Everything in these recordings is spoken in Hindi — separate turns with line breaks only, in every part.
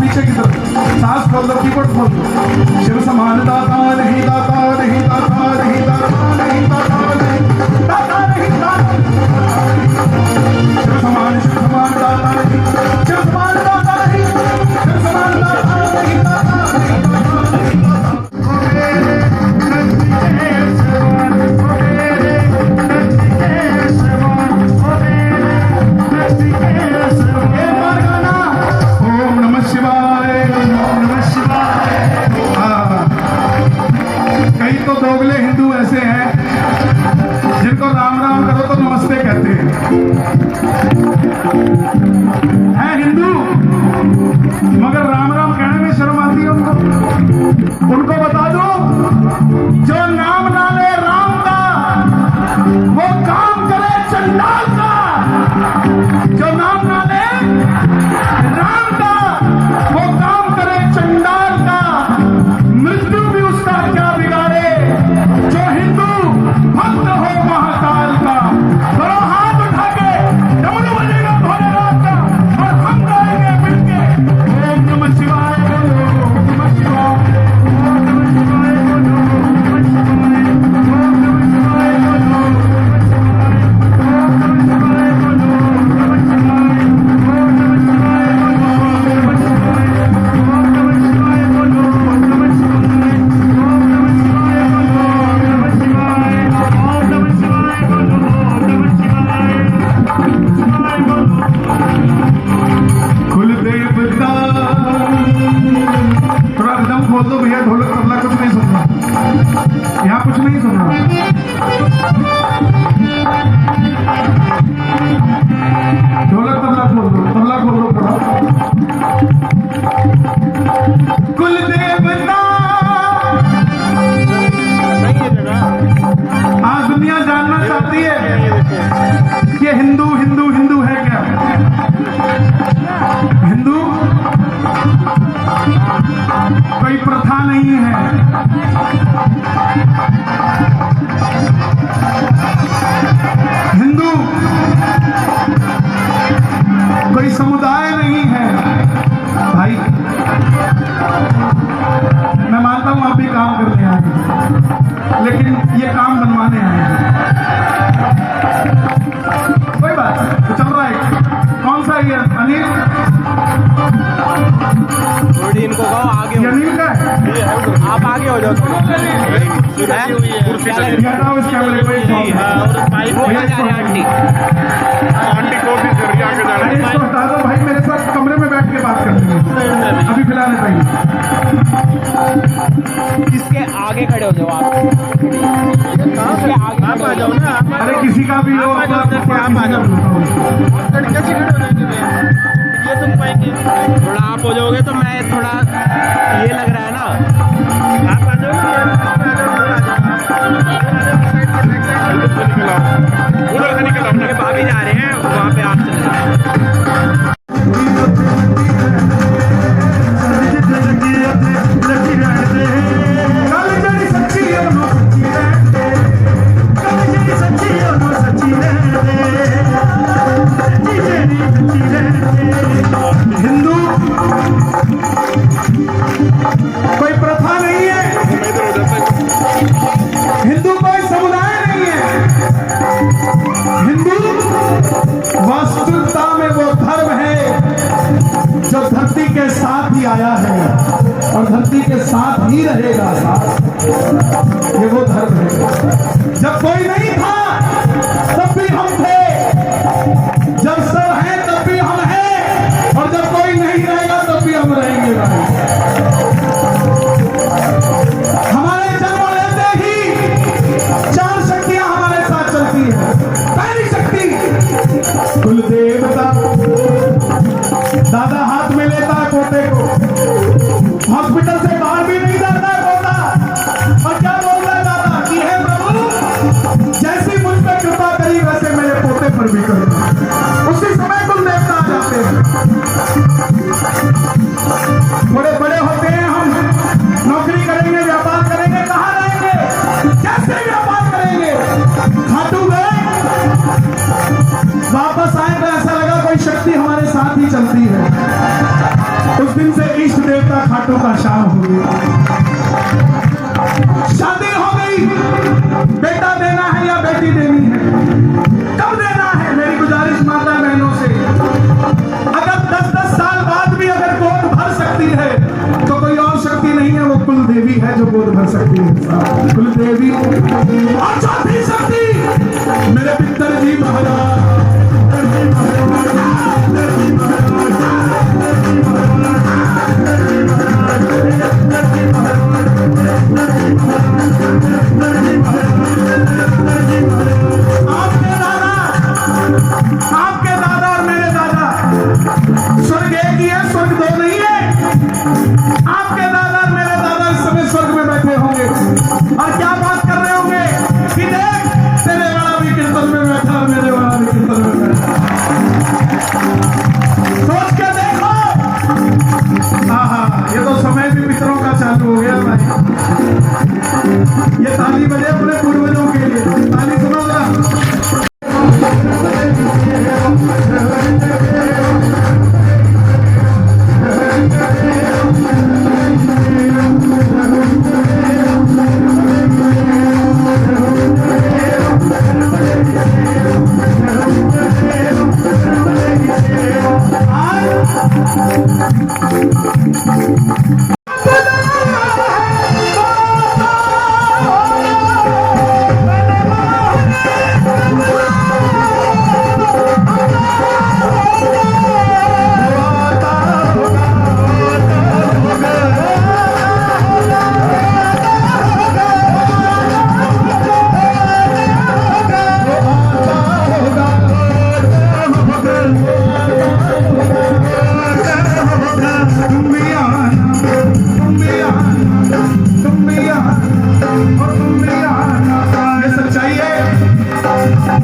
पीछे की तरफ सांस खोल दो, कीबोर्ड खोल दो। शिव समान दाता नहीं, दाता नहीं, दाता नहीं, दाता नहीं, दाता नहीं, दाता नहीं, शिव समान दाता नहीं, शिव समान दाता नहीं, शिव समान दाता नहीं, दाता तो दोगले हिंदू ऐसे हैं जिनको राम राम करो तो नमस्ते कहते हैं हिंदू, मगर राम राम कहने में शर्म आती है उनको बता दो, जो नाम ना ले राम का वो काम करे चंडाल का, जो नाम ना ले राम का वो काम करे चंडाल का, मृत्यु भी उसका क्या बिगाड़े, जो हिंदू भक्त हो महाकाल का। करो हाथ उठा के, डमरू बजेगा भोलेनाथ का और हम गाएंगे मिलके ओम नमः शिवाय, ओम नमः शिवाय, ओम नमः शिवाय, ओम नमः शिवाय, ओम नमः शिवाय, ओम नमः शिवाय, ओम नमः शिवाय, ओम नमः शिवाय, ओम नमः शिवाय, ओम नमः शिवाय, ओम नमः शिवाय, ओम नमः शिवाय, ओम नमः शिवाय, ओम नमः शिवाय, ओम नमः शिवाय। कुलदेवता थोड़ा रिदम खोल दो भैया, ढोलक तबला कुछ नहीं सुनना, यहाँ कुछ नहीं सुनना। ढोलक तबला खोल दो, तबला खोल दो थोड़ा। कुलदेवता आज दुनिया जानना ये काम बनवाने आए हैं। कोई बात तो चल रहा है। कौन सा ये अनिल?
थोड़ी इनको कहो आगे
ये अनिल का है?
आप आगे हो जाओ
या ना उस कैमरे पे
आंटी कोशिश कर रही है आगे जाने
अरे इसको हटा दो भाई, मेरे साथ कमरे में बैठ के बात करनी है अभी फिलहाल चाहिए।
इसके आगे खड़े हो जाओ आप। इसके आगे खड़े हो जाओ ना।
अरे किसी का भी हो,
आप आ जाओ, कैसे खड़े हो जाएंगे? ये तुम पाएंगे थोड़ा आप हो जाओगे तो मैं थोड़ा ये लग रहा है ना। आप आ जाओ
उधर से निकल
ये भाभी जा रहे हैं वहाँ पे आप चले जाओ।
हिंदू कोई प्रथा नहीं है,
इधर हो जाता है।
हिंदू कोई समुदाय नहीं है। हिंदू वास्तविकता में वो धर्म है जो धरती के साथ ही आया है और धरती के साथ ही रहेगा। ये वो धर्म है। जब कोई नहीं था तब भी हम थे, जब सब हैं तब भी हम हैं, और जब कोई नहीं रहेगा तब भी हम रहेंगे भाई। हमारे जन्म लेते ही 4 शक्तियां हमारे साथ चलती है। पहली शक्ति कुल देवता, दादा हाथ में लेता है पोते को, हॉस्पिटल से बाहर भी नहीं जाता है पोता, और क्या बोलता है दादा कि हे प्रभु जैसी मुझ पर कृपा करी वैसे मेरे पोते पर भी करो। उसी समय कुल देवता आ जाते हैं। थोड़े बड़े होते हैं, हम नौकरी करेंगे, व्यापार करेंगे, कहाँ रहेंगे, कैसे व्यापार करेंगे? खाटू गए, वापस आए तो ऐसा लगा कोई शक्ति हमारे साथ ही चलती है। उस दिन से इष्ट देवता खाटू का शाम हो गया। शादी हो गई, बेटा देना है या बेटी देनी है, कब देना है? मेरी गुजारिश माता बहनों से, अगर 10-10 साल बाद भी अगर गोद भर सकती है तो कोई और शक्ति नहीं है, वो कुल देवी है जो गोद भर सकती है। कुल देवी और चौथी शक्ति मेरे पितर जी महाराज। आपके दादा और मेरे दादा, स्वर्ग एक ही है, स्वर्ग दो नहीं है। आपके दादा और मेरे दादा इस समय स्वर्ग में बैठे होंगे और क्या बात कर रहे होंगे कि देख तेरे वाला भी कीर्तन में बैठा और मेरे वाला भी कीर्तन में बैठा। सोच के देखो। हाँ, ये तो समय भी पितरों का चालू हो गया भाई। ये ताली बजे अपने पूर्वजों के लिए, ताली सुनोगा।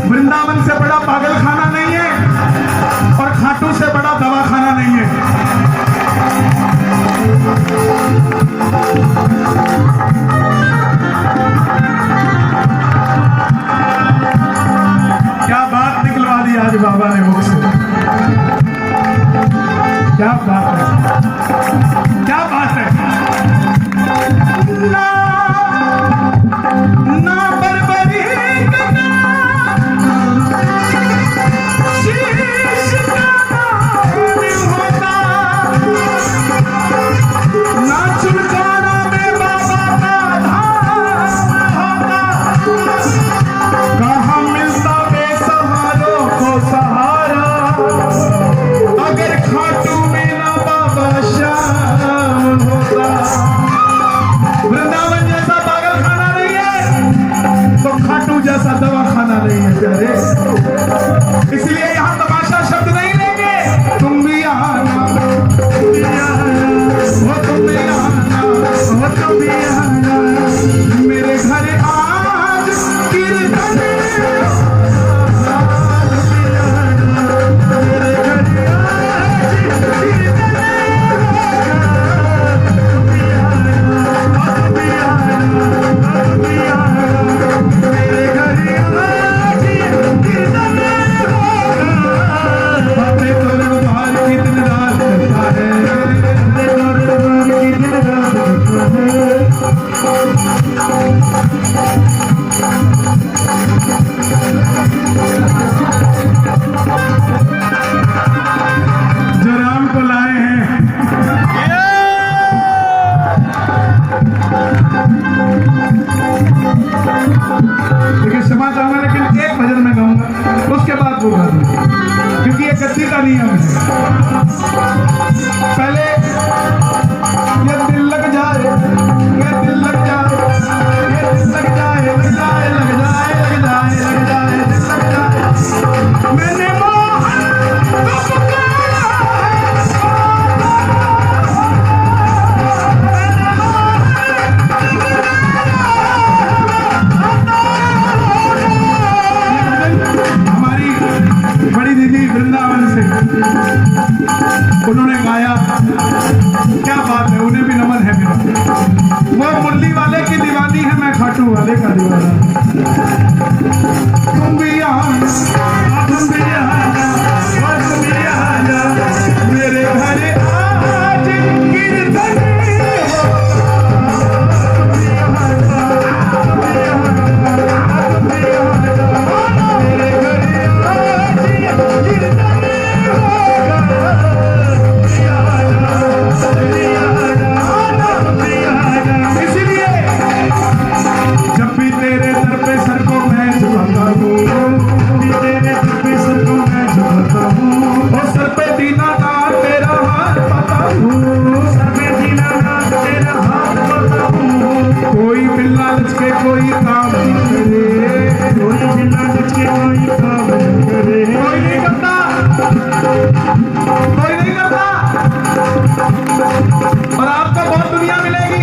वृंदावन से बड़ा पागल खाना नहीं है और खाटू से बड़ा दवाखाना नहीं है। क्या बात निकलवा दी आज बाबा ने मुख से। क्या बात है, क्या बात है। ना दारू जैसा दवा खाना नहीं है प्यारे, इसलिए यहाँ तमाशा शब्द नहीं लेंगे। तुम भी आना, तुम भी आना, वो तुम भी आना, वो तुम भी आना मेरे घर आज कीर्तन क्योंकि ये गद्दी का नियम है। पहले ये दिल लग जाए, ये दिल लग जाए, ये दिल लग जाए, लग जाए, लग जाए, लग जाए, लग जाए, दिल लग जाए। मैंने मोहन को पुकारा, हमारी बड़ी दीदी वृंदावन से उन्होंने गाया, क्या बात है, उन्हें भी नमन है मेरा। वो मुरली वाले की दीवानी है, मैं खाटू वाले का दीवाना। तुम भी आना, तुम भी आना, वो तुम भी आना मेरे घर आज कीर्तन कोई काम नहीं करे, कोई बिना कुछ के कोई काम नहीं करे, कोई नहीं करता, कोई नहीं करता। और आपको बहुत दुनिया मिलेगी।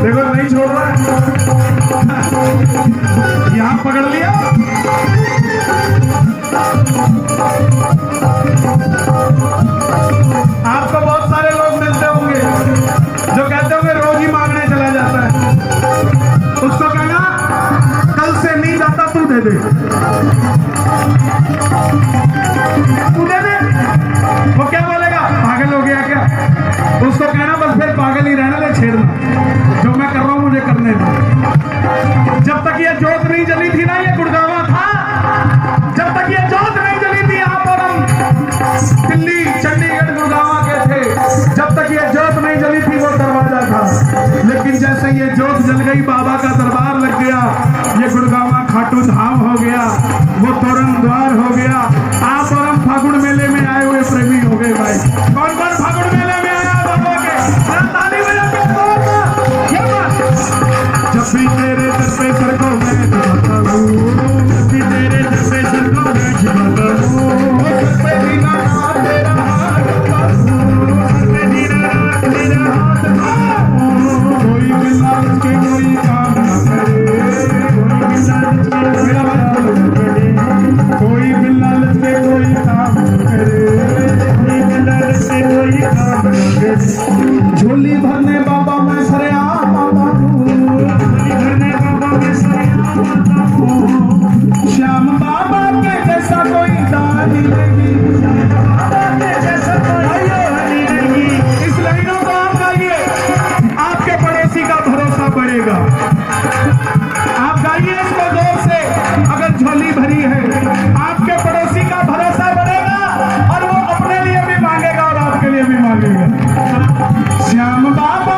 देखो नहीं छोड़ रहा है, यहाँ पकड़ लिया। आपको बहुत सारे लोग मिलते होंगे जो कहते होंगे रोज ही मांगने चला जाता है। उसको कहना कल से नहीं जाता, तू दे दे, तू दे दे। वो क्या बोलेगा, पागल हो गया क्या? उसको कहना बस फिर पागल ही रहना दे, छेड़ना, जो मैं कर रहा हूं मुझे करने दो। जब तक ये जोत नहीं जली थी ना, ये गुड़गावा था, जब तक ये जोत नहीं जली थी, आप और हम दिल्ली चंडीगढ़ गुड़गावा के थे, जब तक ये जोत नहीं जली थी वो दरवाजा था। लेकिन जैसे ये जोत जल गई, बाबा का दरबार लग गया, ये गुड़गावा खाटू धाम हो गया, वो तोरण द्वार हो गया। आप और हम फागुन मेले में आए हुए प्रेमी हो गए भाई। कौन कौन फागुन मेले में आया बाबा के? ताली बजा के बोलना, ये बात। जब भी तेरे दर पे सर को मैं झुकाता हूँ, जब भी तेरे दर पे सर को मैं झुकाता हूँ, सर पे दीना तेरा हाथ, सर पे दीना तेरा हाथ। कोई बिना के कोई काम न करे, मेरा बात बोलो, कोई बिना के कोई काम न करे, कोई बिना के कोई काम न करे। झोली भरने बाबा मैं सरेआम आता हूँ, भरने बाबा मैं सरेआम आता हूँ। श्याम बाबा के जैसा कोई दानी नहीं, बाबा के जैसा कोई दानी नहीं। इस लाइनों को आप गाइए, आपके पड़ोसी का भरोसा बढ़ेगा। आप गाइए इसको जोर से, अगर झोली भरी है आपके पड़ोसी का भरोसा बढ़ेगा और वो अपने लिए भी मांगेगा और आपके लिए भी मांगेगा। श्याम बाबा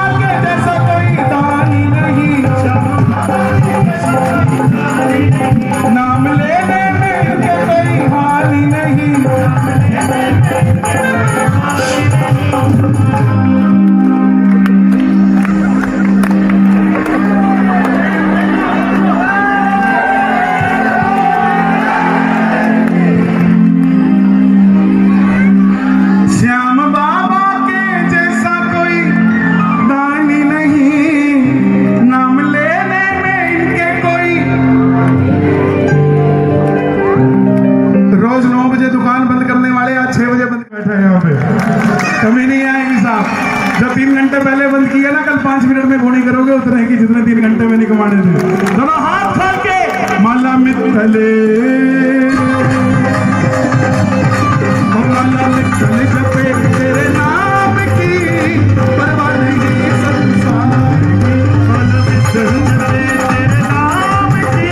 से पहले बंद किया ना, कल 5 मिनट में घोड़ी करोगे उतने की जितने 3 घंटे में नहीं कमाने थे। दोनों हाथ खोल के माला मित्तले, माला मित्तले जपे तेरे नाम की, परवाह नहीं संसार की। माला मित्तले जपे तेरे नाम की,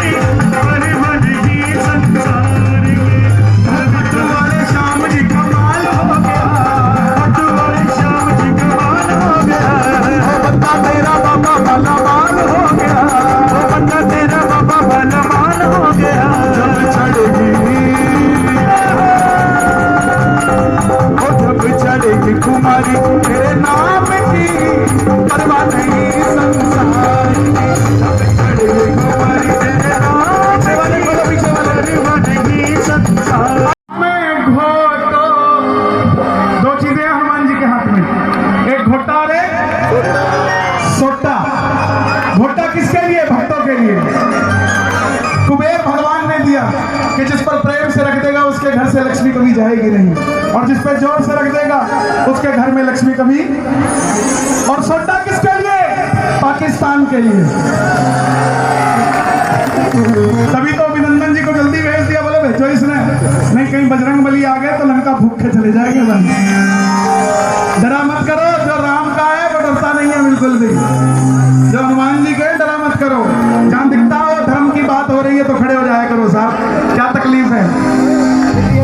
परवाह नहीं संसार की। भट्ट वाले श्याम जी कमाल हो गया, भट्ट वाले श्याम जी कमाल हो गया। ओ बंदा तेरा बाबा बलवान हो गया, ओ बंदा तेरा बाबा बलवान हो गया। जब चढ़ेगी, ओ जब चढ़ेगी कुमारी तेरे नाम की, परवाह नहीं संसार की। जब चढ़ेगी कुमारी तेरे नाम की, परवाह नहीं संसार। में घोटो, 2 चीजें हैं हनुमान जी के हाथ में, एक घोटा और एक सोटा। घोटा किसके लिए? भक्तों के लिए। कुबेर भगवान ने दिया कि जिस पर प्रेम से रख देगा उसके घर से लक्ष्मी कभी जाएगी नहीं, और जिस पर जोर से रख देगा उसके घर में लक्ष्मी कभी। और सोटा किसके लिए? पाकिस्तान के लिए। तभी तो अभिनंदन जी को जल्दी भेज दिया, बोले भेजो इसने, नहीं कहीं बजरंग बली आ गए तो लंका भूखे चले जाएंगे। डरा मत करो, जो राम का है वो डरता नहीं है बिल्कुल भी। जो हनुमान जी के डरा मत करो। जहां दिखता हो धर्म की बात हो रही है तो खड़े हो जाया करो साहब, क्या तकलीफ है।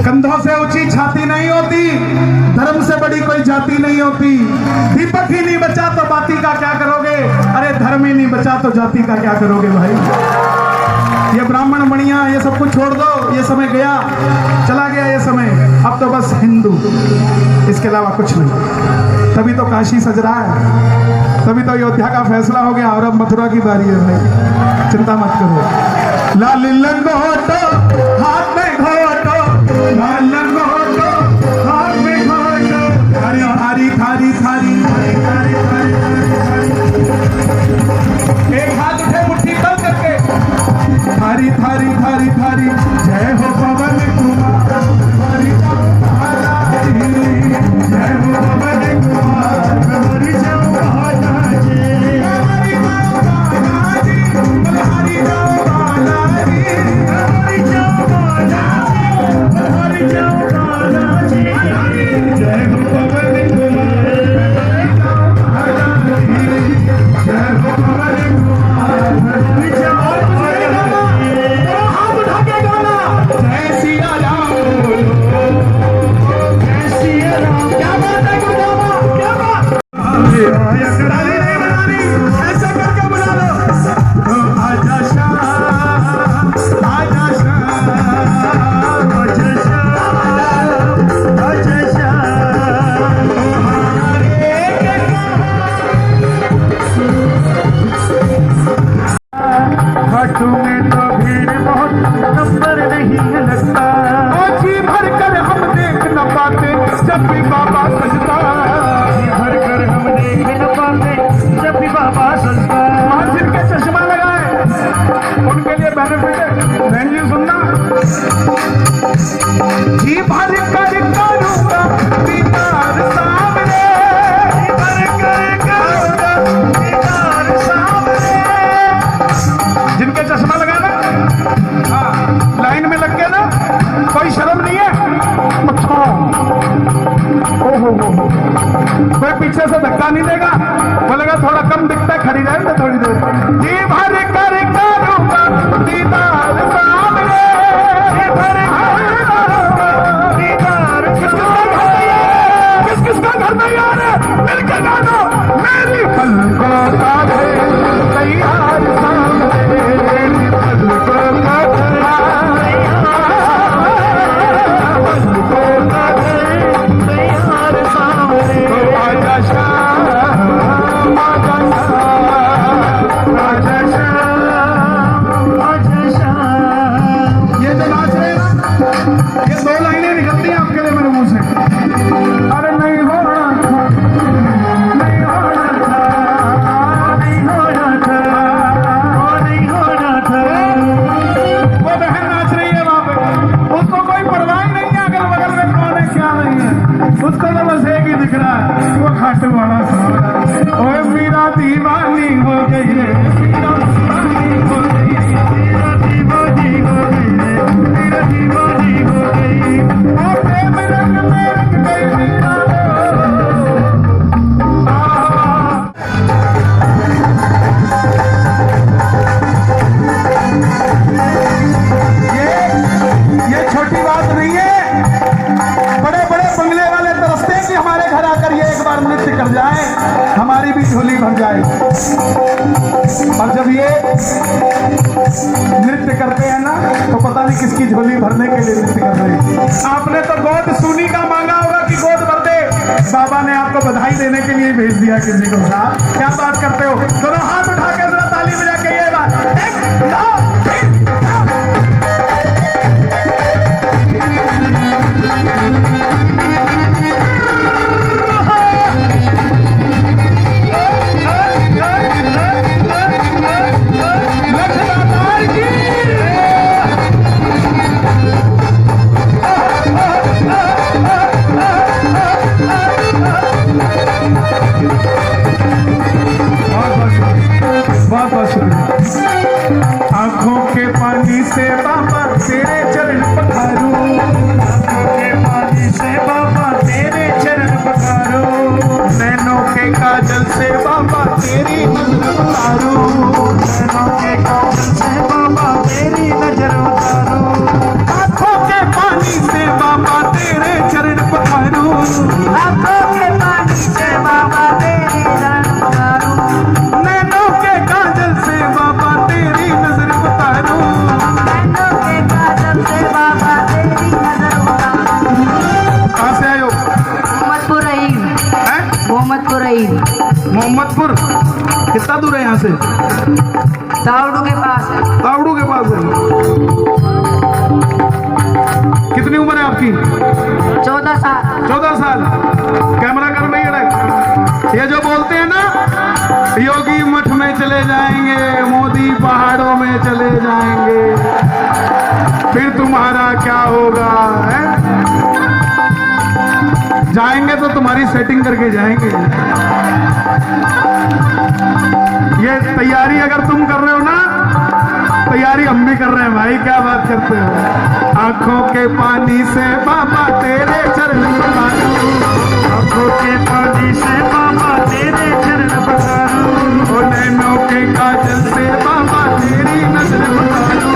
कंधों से ऊंची छाती नहीं होती, धर्म से बड़ी कोई जाति नहीं होती। दीपक ही नहीं बचा तो बाती का क्या करोगे? अरे धर्म ही नहीं बचा तो जाति का क्या करोगे भाई? ये ब्राह्मण मणिया ये सब कुछ छोड़ दो, ये समय गया, चला गया ये समय। अब तो बस हिंदू, इसके अलावा कुछ नहीं। तभी तो काशी सज रहा है, तभी तो अयोध्या का फैसला हो गया, और अब मथुरा की बारी है भाई। चिंता मत करो। लाल लंगोटो हाथ में घोटो, लाल लंगोटो हाथ में घोटो, हरी हरी थारी थारी थारी थारी थारी। एक हाथ उठे मुट्ठी बंद करके, थारी थारी थारी थारी, जय हो पवन कुमार, हरि जय हो पवन कुमार, हरि जाओ बालाजी, हरि जाओ बालाजी, हरि जाओ बालाजी, हरि जाओ बालाजी, हरि जाओ बालाजी। जय हो पवन कुमार, हरि जाओ बालाजी, जय हो पवन कुमार, हरि जाओ बालाजी। हाथ उठा के गाना, जय सिया राम बोलो, जय सिया राम। क्या बात है गुरुदेवा, क्या बात। आया करारी नहीं बनानी, ऐसा करके बुला लो। तो आजा शाम, आजा शाम, आजा शाम, आजा शाम। घाटों में तो भीड़ बहुत, नंबर नहीं लगता। जी भर कर हम देख न पाते जब भी बाबा सजता, जी भर कर हम देख न पाते जब भी बाबा सजता। आज जिनके चश्मा लगाए उनके लिए बेनिफिट है, बहन जी सुनना। जी भर कर करूंगा दीदार सामने, जी भर कर करूंगा दीदार सामने। जिनके चश्मा लगा ना, हाँ लाइन में लग गया ना, कोई शर्म नहीं है। ओहो कोई पीछे से धक्का नहीं देगा, बोलेगा थोड़ा कम दिखता है, खड़ी रहे ना थोड़ी देर। जी भर कर करूंगा दीदार सामने, जी भर दीदार। किस किसका घर तैयार है? मिलकर गाना, मेरी पलकों का तैयार सामने, पलकों का तैयार सामने। आजा शाम, आजा शाम, आजा शाम, आजा शाम। ये जो नाच रहे हैं ना, ये 2 लाइनें निकलती हैं आपके लिए मेरे मुंह से। अरे नहीं होना था, नहीं होना था, नहीं होना था, नहीं होना था। वो बहन नाच रही है वहां पे, उसको कोई परवाह नहीं है अगल बगल में कौन है क्या नहीं है, उसको तो बस एक ही दिख रहा है, वो खाटू वाला साहब। भर जाए। और जब ये नृत्य करते हैं ना तो पता नहीं किसकी झोली भरने के लिए नृत्य कर रहे हैं। आपने तो गोद सुनी का मांगा होगा कि गोद भर दे, बाबा ने आपको बधाई देने के लिए भेज दिया किसी को। साहब क्या बात करते हो, दोनों हाथ उठा के जरा ताली बजा के ये बात आंखों के पानी से बाबा तेरे चरण पखारू, आंखों के पानी से बाबा तेरे चरण पखारू, नैनों के काजल से बाबा तेरी नजर उतारू, नैनों के काजल से बाबा तेरी नजर उतारू, आंखों के पानी से बाबा तेरे चरण पखारू, आंखों के पानी से बाबा तेरी चरण पखारू, नैनों के काजल से बाबा तेरी नजर उतारू, नैनों के काजल से बाबा तेरी नजर उतारू। कहाँ से आए हो?
मोहम्मदपुर रहीम। मोहम्मदपुर रहीम।
मोहम्मदपुर कितना दूर है यहाँ से?
तावड़ू के पास।
तावड़ू के पास है। कितनी उम्र है आपकी?
14 साल।
14 साल। कैमरा कर रही है। ये जो बोलते हैं ना योगी मठ में चले जाएंगे, मोदी पहाड़ों में चले जाएंगे, फिर तुम्हारा क्या होगा है? जाएंगे तो तुम्हारी सेटिंग करके जाएंगे। ये तैयारी अगर तुम कर रहे हो ना, तैयारी हम भी कर रहे हैं भाई। क्या बात करते हो? आंखों के पानी से बाबा तेरे चरण पखारू, आंखों के पानी से बाबा तेरे चरण पखारू, और नैनों के काजल से बाबा तेरी नजर उतारू,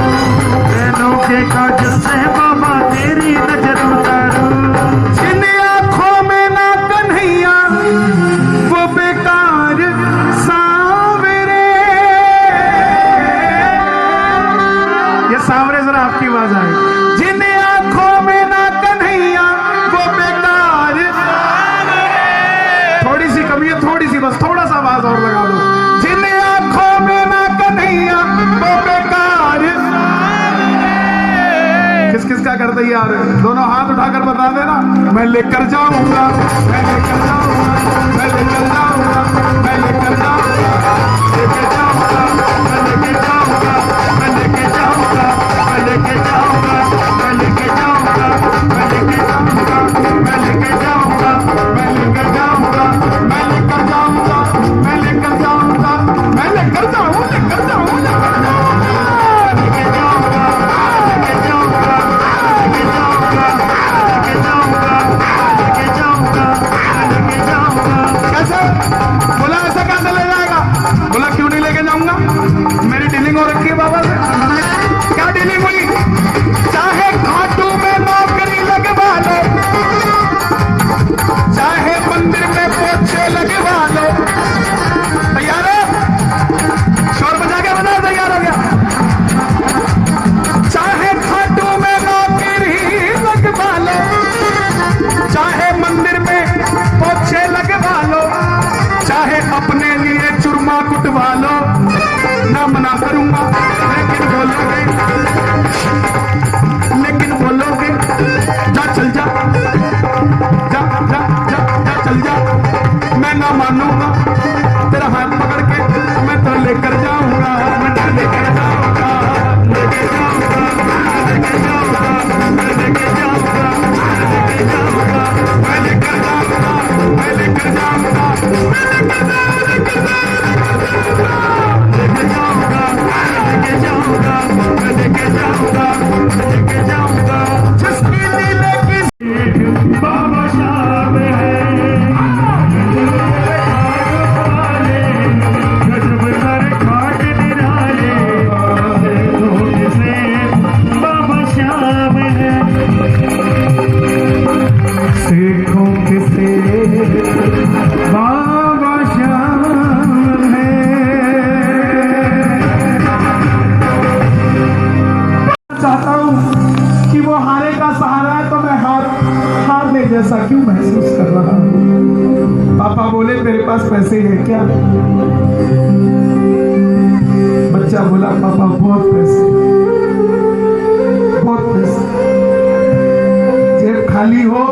नैनों के काजल से बाबा तेरी नजर उतारू, जिन आंखों में ना कन्हैया वो बेकार सांवरे। ये सांवरे जरा आपकी आवाज आए। जिन आंखों में ना कन्हैया वो बेकार, थोड़ी सी कमी है, थोड़ी सी, बस थोड़ा सा आवाज और लगा दो। जिन आंखों में ना कन्हैया वो बेकार। किस किस का कर तैयार है? दोनों हाथ उठाकर बता देना। मैं लेकर जाऊंगा, मैं लेकर जाऊंगा, मैं लेकर जाऊंगा, मैं लेकर जाऊंगा, लेके जाऊंगा, मैं लेके जाऊंगा, मैं लेके जाऊंगा, मैं लेके जाऊंगा, मैं लेके जाऊंगा, मैं लेके जाऊंगा, मैं लेके जाऊंगा, मैं लेकर जाऊंगा, मैं लेकर जाऊंगा, मैं लेकर जाऊंगा, मैं लेकर जाऊं, लेकर जाऊं, लेकर जाऊं, लेके जाऊंगा, लेके जाऊंगा, लेके जाऊंगा, लेके जाऊंगा, लेके जाऊंगा, लेके जाऊंगा। कैसे बोला? ऐसा कैसे ले जाएगा? बोला क्यों नहीं लेके जाऊंगा? मेरी डीलिंग हो रखी है बाबा से। क्या डीलिंग हुई? चाहे घाटू में नौकरी लगवा लो, चाहे मंदिर में पोछे लगवा लो। तैयार है? शोर बजा के बता, तैयार हो गया? चाहे घाटू में नौकरी लगवा लो, चाहे मंदिर में पोछे लगवा लो, चाहे अपने लिए चुरमा कुटवा लो, ना मना करूंगा। लेकिन बोलोगे जा चल जा, जा जा जा जा चल जा, मैं ना मानूंगा। तेरा हाथ पकड़ के मैं तो लेकर जाऊंगा, मैं तो लेकर जाऊंगा, लेके जाऊंगा, लेके जाऊंगा, मैं लेके जाऊंगा, लेके जाऊंगा, मैं लेकर जाऊंगा, मैं लेकर जाऊंगा, लेके जाऊंगा, लेके जाऊंगा, मैं लेके जाऊंगा, लेके जाऊंगा। जिसकी नीले की बाबा शाम है, गजब कर खाट निराले, बाबा शाम है। सिखों के से बाबा शाम पैसे हैं क्या? बच्चा बोला पापा बहुत पैसे, बहुत पैसे। जेब खाली हो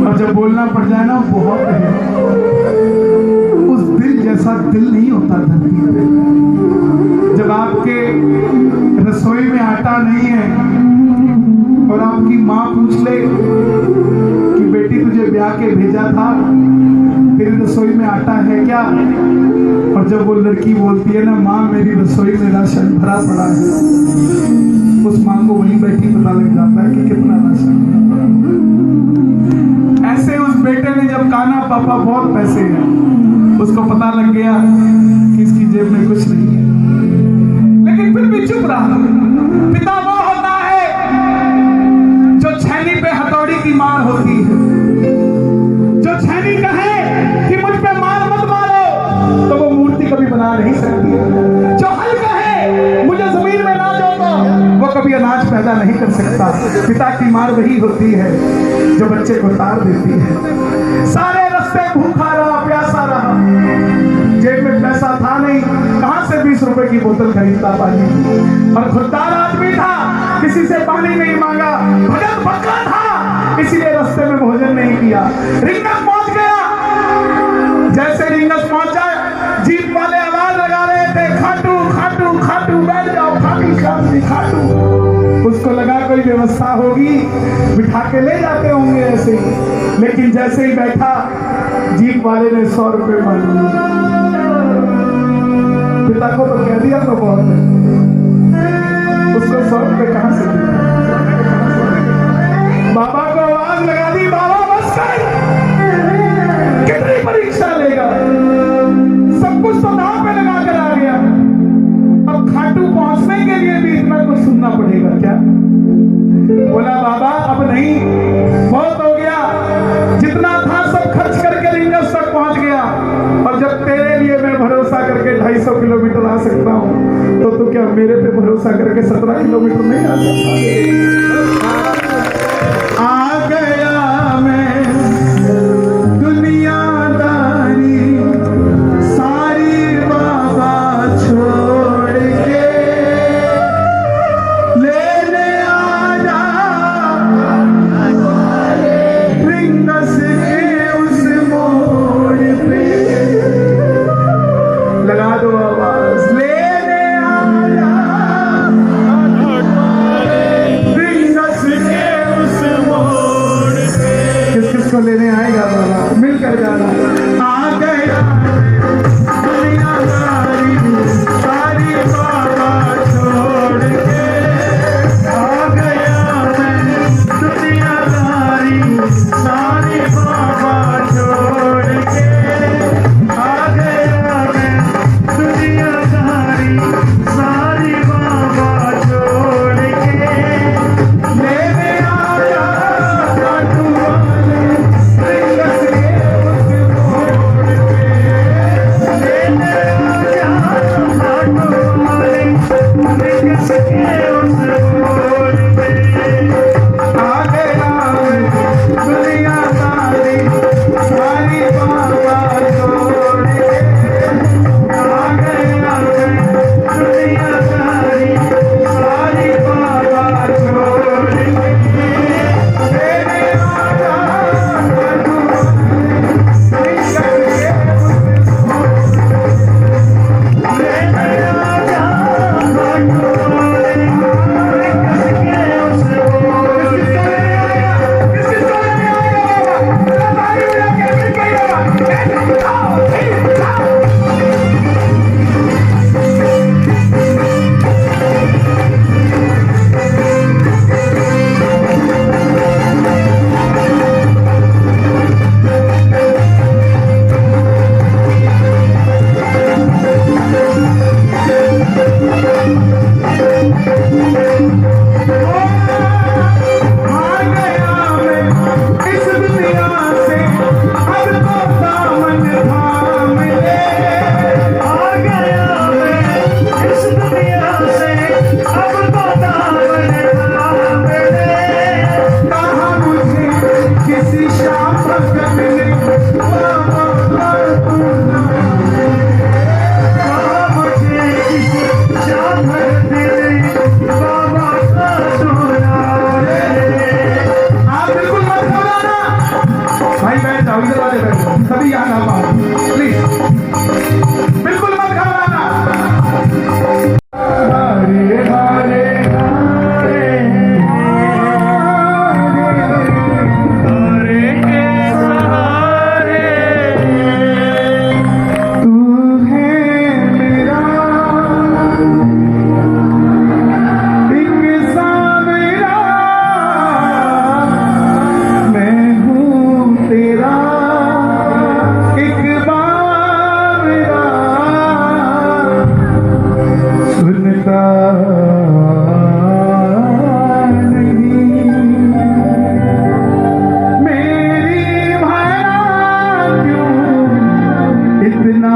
और जब बोलना पड़ जाए ना बहुत है। उस दिल जैसा दिल नहीं होता धरती पे। जब आपके रसोई में आटा नहीं है और आपकी माँ पूछ ले कि बेटी तुझे ब्याह के भेजा था, तेरी रसोई में आटा है क्या? और जब वो लड़की बोलती है ना माँ मेरी रसोई में राशन भरा पड़ा है, उस माँ को वहीं बैठी पता लग जाता है कि कितना राशन भरा पड़ा है। ऐसे उस बेटे ने जब कहा ना पापा बहुत पैसे हैं, उसको पता लग गया कि इसकी जेब में कुछ नहीं है, लेकिन फिर भी चुप रहा। पिता वो होता है जो छैनी पे हथौड़ी की मार होती है। जो छैनी कहे कि मुझ पे मार मत मारो तो वो मूर्ति कभी बना नहीं सकती। जो हल कहे मुझे जमीन में ना जोतो वो कभी अनाज पैदा नहीं कर सकता। पिता की मार वही होती है जो बच्चे को तार देती है। सारे रास्ते भूखा रहा, प्यासा रहा, जेब में पैसा था नहीं, कहां से 20 रुपए की बोतल खरीदता पानी। और खुददार आदमी था, किसी से पानी नहीं मांगा, भगत भक्का था, इसीलिए रास्ते में भोजन नहीं किया। रिंगस पहुंच गया। जैसे रिंगस पहुंचा, जीप वाले आवाज लगा रहे थे खाटू खाटू खाटू, बैठ जाओ खाटू शांति खाटू। उसको लगा कोई व्यवस्था होगी, बिठा के ले जाते होंगे ऐसे ही। लेकिन जैसे ही बैठा, जीप वाले ने 100 रुपए मांग लिए। पिता को तो कह दिया तो बहुत है, उसको 100 रुपए कहां से दिए? बाबा को आवाज लगा दी, बाबा बस कर, कितनी परीक्षा लेगा? सब कुछ तो दांव पे लगा कर आ गया, अब खाटू पहुंचने के लिए भी इतना कुछ सुनना पड़ेगा क्या? बोला बाबा अब नहीं, बहुत हो गया, जितना था सब खर्च करके रिंगस तक पहुंच गया। और जब तेरे लिए मैं भरोसा करके 250 किलोमीटर आ सकता हूं, तो तू क्या मेरे पे भरोसा करके 17 किलोमीटर नहीं आ सकता? आ गया मैं दुनियादारी सारी बाबा छोड़ के, लेने आजा रिंगस के उस मोड़ पे। लगा दो आवाज, लेने आजा रिंगस के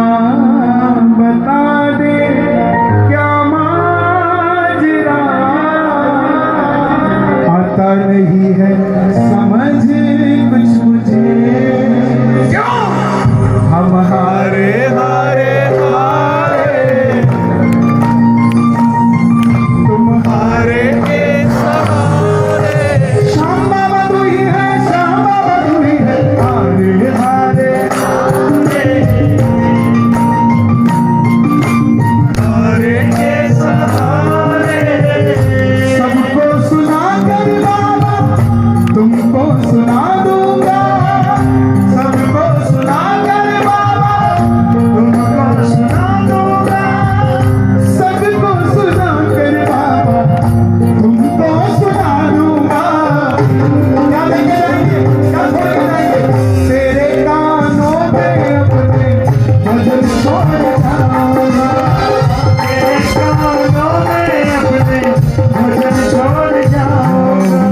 बता दे क्या माजरा, आता नहीं है समझ कुछ मुझे, क्यों हम हारे हारे हारे, तुम हारे के सहारे, श्याम बाबा तू ही है, श्याम बाबा तू ही है, हारे हारे हारे के सहारे, सबको सुना कर बाबा तुमको सुना दूंगा, सबको सुना कर बाबा तुमको सुना दूंगा, सबको सुना कर बाबा तुमको सुना दूंगा। क्या लेके जाएंगे, क्या छोड़ के जाएंगे, तेरे कानों में अपने भजन छोड़ जाऊंगा, तेरे कानों में अपने भजन छोड़ जाऊंगा।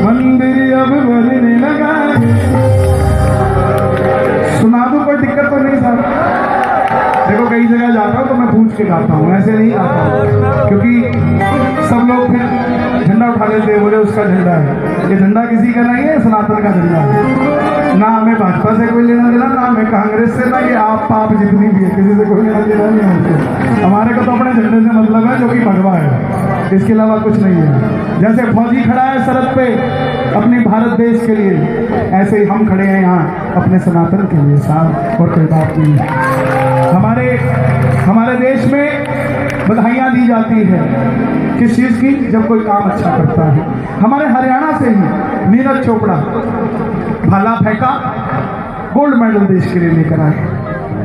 मंदिर अब बनने लगा, सुना दूं, कोई दिक्कत तो नहीं सर? देखो कई जगह जाता हूँ तो मैं पूछ के गाता हूँ, ऐसे नहीं आता हूँ, क्योंकि सब लोग फिर झंडा उठा लेते हैं, बोले उसका झंडा है। ये झंडा किसी का नहीं है, सनातन का झंडा है। ना हमें भाजपा से कोई लेना देना, ना हमें कांग्रेस से, ना ये आप पाप जितनी भी है, किसी से कोई लेना देना नहीं है हमको। हमारे को तो अपने झंडे से मतलब है जो कि भगवा है, इसके अलावा कुछ नहीं है। जैसे फौजी खड़ा है सरहद पे अपने भारत देश के लिए, ऐसे ही हम खड़े हैं यहाँ अपने सनातन के लिए साहब, और कोई बात नहीं है। हमारे देश में बधाइयाँ दी जाती है किस चीज़ की, जब कोई काम अच्छा करता है। हमारे हरियाणा से ही नीरज चोपड़ा भाला फेंका, गोल्ड मेडल देश के लिए लेकर आए,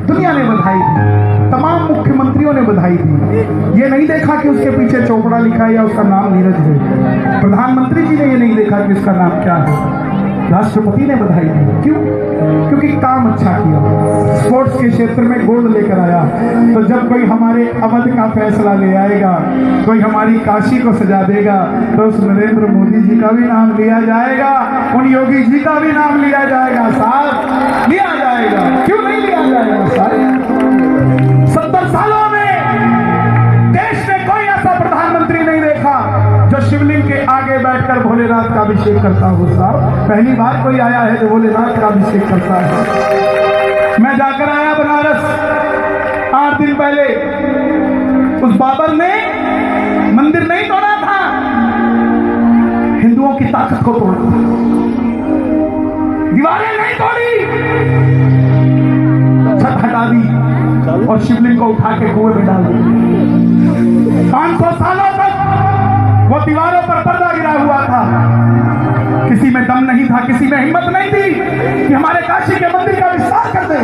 दुनिया ने बधाई दी, तमाम मुख्यमंत्रियों ने बधाई दी। ये नहीं देखा कि उसके पीछे चोपड़ा लिखा है या उसका नाम नीरज है। प्रधानमंत्री जी ने ये नहीं देखा कि उसका नाम क्या है। राष्ट्रपति ने बधाई दी, क्यों? क्योंकि काम अच्छा किया, स्पोर्ट्स के क्षेत्र में गोल्ड लेकर आया। तो जब कोई हमारे अवध का फैसला ले आएगा, कोई हमारी काशी को सजा देगा, तो उस नरेंद्र मोदी जी का भी नाम लिया जाएगा, उन योगी जी का भी नाम लिया जाएगा साहब, लिया जाएगा, क्यों नहीं लिया जाएगा साहब? 70 सालों में देश ने कोई ऐसा प्रधानमंत्री नहीं देखा जो शिवलिंग के आगे बैठकर भोलेनाथ का अभिषेक करता हो साहब। पहली बार कोई आया है जो भोलेनाथ का अभिषेक करता है। मैं जाकर आया बनारस 8 दिन पहले, उस बाबर ने मंदिर नहीं तोड़ा था, हिंदुओं की ताकत को तोड़ा था, दीवारें नहीं तोड़ी, छत हटा दी और शिवलिंग को उठा के कुएं में डाल दी। 500 सालों तक वो दीवारों पर पर्दा गिरा हुआ था, किसी में दम नहीं था, किसी में हिम्मत नहीं थी कि हमारे काशी के मंदिर का विस्तार कर दे,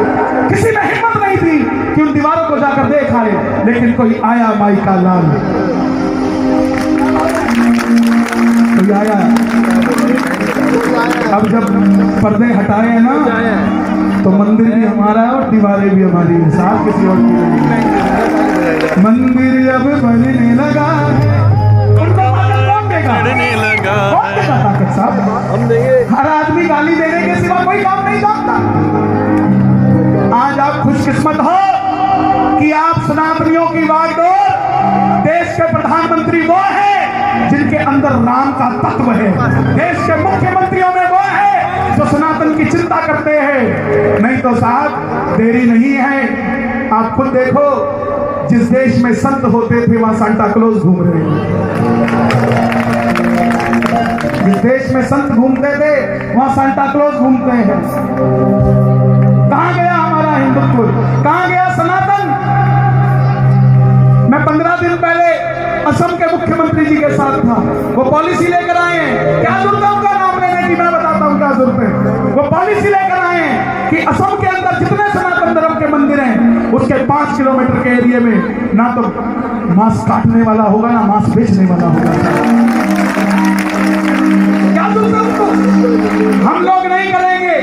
किसी में हिम्मत नहीं थी कि उन दीवारों को जाकर देख आए। लेकिन कोई आया माई का लाल, कोई आया। अब जब पर्दे हटाए हैं ना, तो मंदिर भी हमारा है और दीवारें भी हमारी है साहब, किसी और की नहीं। मंदिर अब बनने लगा, कौन देगा ताकत साहब? हम देंगे। हर आदमी गाली देने के सिवा कोई काम नहीं जानता। आज आप खुशकिस्मत हो कि आप सनातनियों की बागडोर, देश के प्रधानमंत्री वो है जिनके अंदर राम का तत्व है, देश के मुख्यमंत्रियों में वो है जो सनातन की चिंता करते हैं। नहीं तो साहब देरी नहीं है। आप खुद देखो, जिस देश में संत होते थे वहां सांता क्लॉज घूम रहे हैं, जिस देश में संत घूमते थे वहां सांता क्लॉज घूमते हैं। कहां गया हमारा हिंदुत्व, कहां गया सनातन? मैं 15 दिन पहले असम के मुख्यमंत्री जी के साथ था, वो पॉलिसी लेकर आए हैं। क्या जरूरत है उनका नाम लेने की, मैं बताता हूं क्या जरूरत है। वो पॉलिसी लेकर आए हैं कि असम के अंदर जितने सनातन धर्म के मंदिर हैं उसके 5 किलोमीटर के एरिया में ना तो मांस काटने वाला होगा ना मांस बेचने वाला होगा। क्या जरूरत है उनको? हम लोग नहीं करेंगे,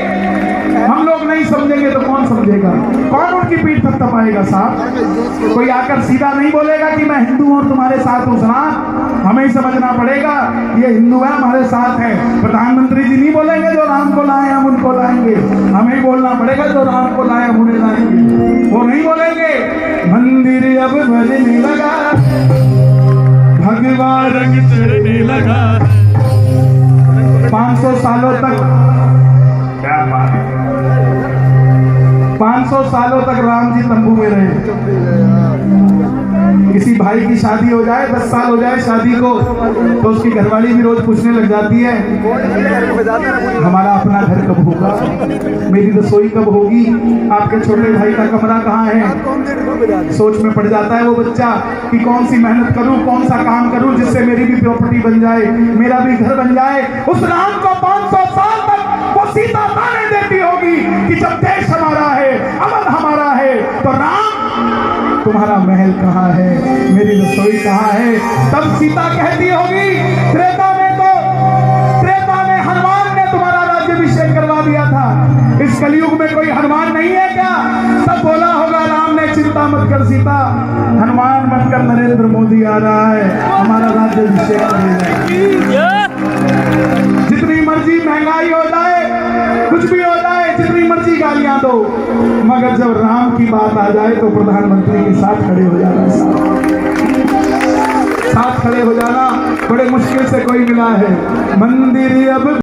हम लोग नहीं समझेंगे तो कौन समझेगा? कौन उनकी पीठ थपथपाएगा? पाएगा साहब। कोई आकर सीधा नहीं बोलेगा कि मैं हिंदू हूं और तुम्हारे साथ हूं साहब। हमें ही समझना पड़ेगा ये हिंदू है हमारे साथ है। प्रधानमंत्री जी नहीं बोलेंगे जो राम को लाए हम उनको लाएंगे, हमें ही बोलना पड़ेगा जो राम को लाए हम उन्हें लाएंगे। वो नहीं बोलेंगे मंदिर अब भजने लगा भगवान रंग चढ़ने लगा। 500 सालों तक, क्या बात है, 500 सालों तक राम जी तंबू में रहे। किसी भाई की शादी हो जाए, 10 साल हो जाए शादी को, तो उसकी घरवाली भी रोज पूछने लग जाती है हमारा अपना घर कब होगा, मेरी रसोई कब होगी, आपके छोटे भाई का कमरा कहाँ है। सोच में पड़ जाता है वो बच्चा कि कौन सी मेहनत करूं, कौन सा काम करूं जिससे मेरी भी प्रॉपर्टी बन जाए, मेरा भी घर बन जाए। उस राम को 500 साल तक वो सीता ताने देती होगी कि जब देश हमारा है, अमन हमारा है, तो राम तुम्हारा महल कहाँ है, मेरी रसोई कहाँ है। तब सीता कहती होगी त्रेता में हनुमान ने तुम्हारा राज्याभिषेक करवा दिया था, इस कलयुग में कोई हनुमान नहीं है क्या। तब बोला होगा राम ने चिंता मत कर सीता, हनुमान बनकर नरेंद्र मोदी आ रहा है, हमारा राज्याभिषेक करेगा। जितनी मर्जी महंगाई हो जाए, कुछ भी हो जाए, जितनी मर्जी गालियां दो, मगर जब राम की बात आ जाए तो प्रधानमंत्री के साथ खड़े हो जाना। साथ खड़े हो जाना बड़े मुश्किल से कोई मिला है। मंदिर अब